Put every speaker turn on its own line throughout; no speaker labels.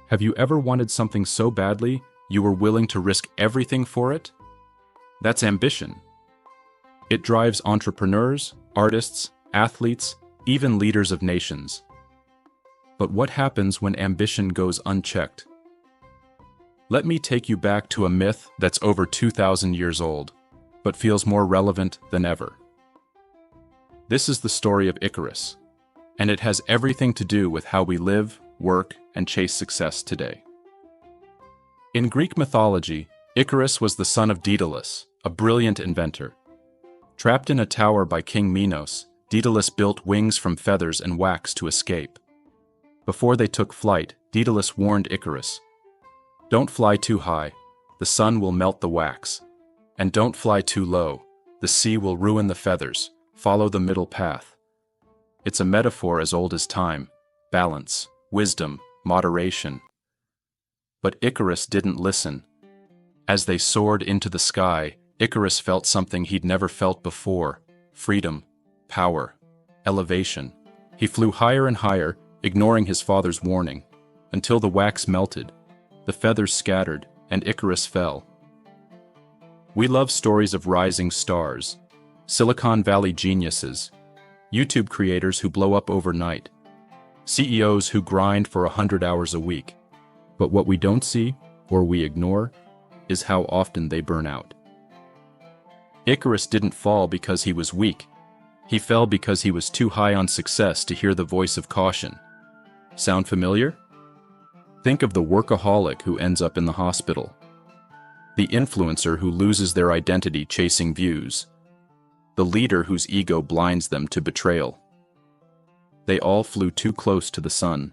Have you ever wanted something so badly you were willing to risk everything for it? That's ambition. It drives entrepreneurs, artists, athletes, even leaders of nations. But what happens when ambition goes unchecked? Let me take you back to a myth that's over 2,000 years old, but feels more relevant than ever. This is the story of Icarus, and it has everything to do with how we live, work, and chase success today. In Greek mythology, Icarus was the son of Daedalus, a brilliant inventor. Trapped in a tower by King Minos, Daedalus built wings from feathers and wax to escape. Before they took flight, Daedalus warned Icarus, "Don't fly too high, the sun will melt the wax. And don't fly too low, the sea will ruin the feathers, follow the middle path." It's a metaphor as old as time, balance, wisdom, moderation. But Icarus didn't listen. As they soared into the sky, Icarus felt something he'd never felt before: freedom, power, elevation. He flew higher and higher, ignoring his father's warning, until the wax melted, the feathers scattered, and Icarus fell. We love stories of rising stars, Silicon Valley geniuses, YouTube creators who blow up overnight, CEOs who grind for 100 hours a week. But what we don't see, or we ignore, is how often they burn out. Icarus didn't fall because he was weak. He fell because he was too high on success to hear the voice of caution. Sound familiar? Think of the workaholic who ends up in the hospital, the influencer who loses their identity chasing views, the leader whose ego blinds them to betrayal. They all flew too close to the sun.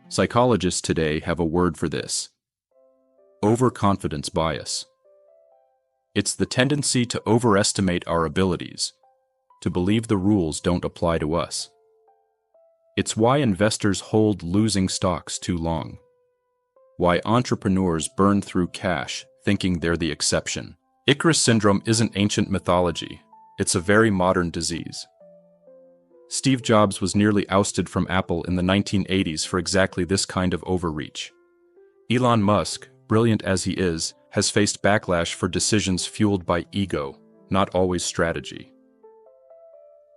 Psychologists today have a word for this: overconfidence bias. It's the tendency to overestimate our abilities, to believe the rules don't apply to us. It's why investors hold losing stocks too long, why entrepreneurs burn through cash thinking they're the exception. Icarus syndrome isn't ancient mythology, it's a very modern disease. Steve Jobs was nearly ousted from Apple in the 1980s for exactly this kind of overreach. Elon Musk, brilliant as he is, has faced backlash for decisions fueled by ego, not always strategy.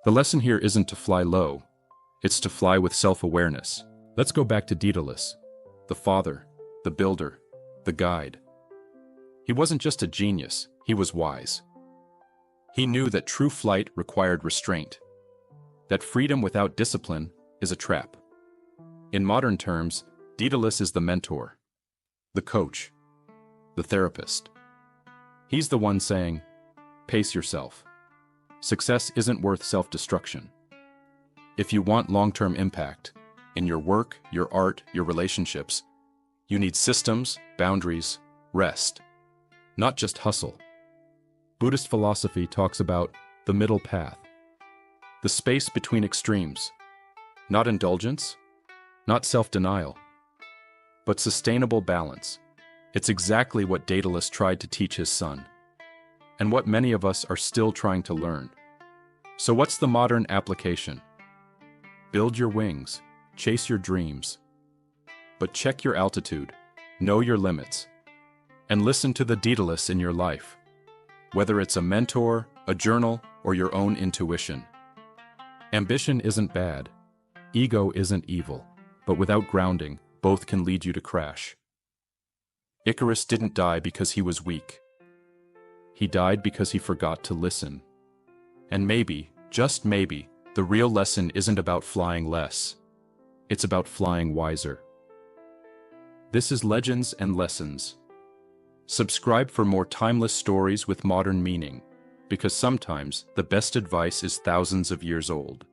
The lesson here isn't to fly low, it's to fly with self-awareness. Let's go back to Daedalus, the father, the builder, the guide. He wasn't just a genius, he was wise. He knew that true flight required restraint, that freedom without discipline is a trap. In modern terms, Daedalus is the mentor, the coach, the therapist. He's the one saying, pace yourself. Success isn't worth self-destruction. If you want long-term impact, in your work, your art, your relationships, you need systems, boundaries, rest, not just hustle. Buddhist philosophy talks about the middle path, the space between extremes, not indulgence, not self-denial, but sustainable balance. It's exactly what Daedalus tried to teach his son, and what many of us are still trying to learn. So what's the modern application? Build your wings, chase your dreams, but check your altitude, know your limits, and listen to the Daedalus in your life, whether it's a mentor, a journal, or your own intuition. Ambition isn't bad, ego isn't evil, but without grounding, both can lead you to crash. Icarus didn't die because he was weak. He died because he forgot to listen. And maybe, just maybe, the real lesson isn't about flying less. It's about flying wiser. This is Legends and Lessons. Subscribe for more timeless stories with modern meaning, because sometimes the best advice is thousands of years old.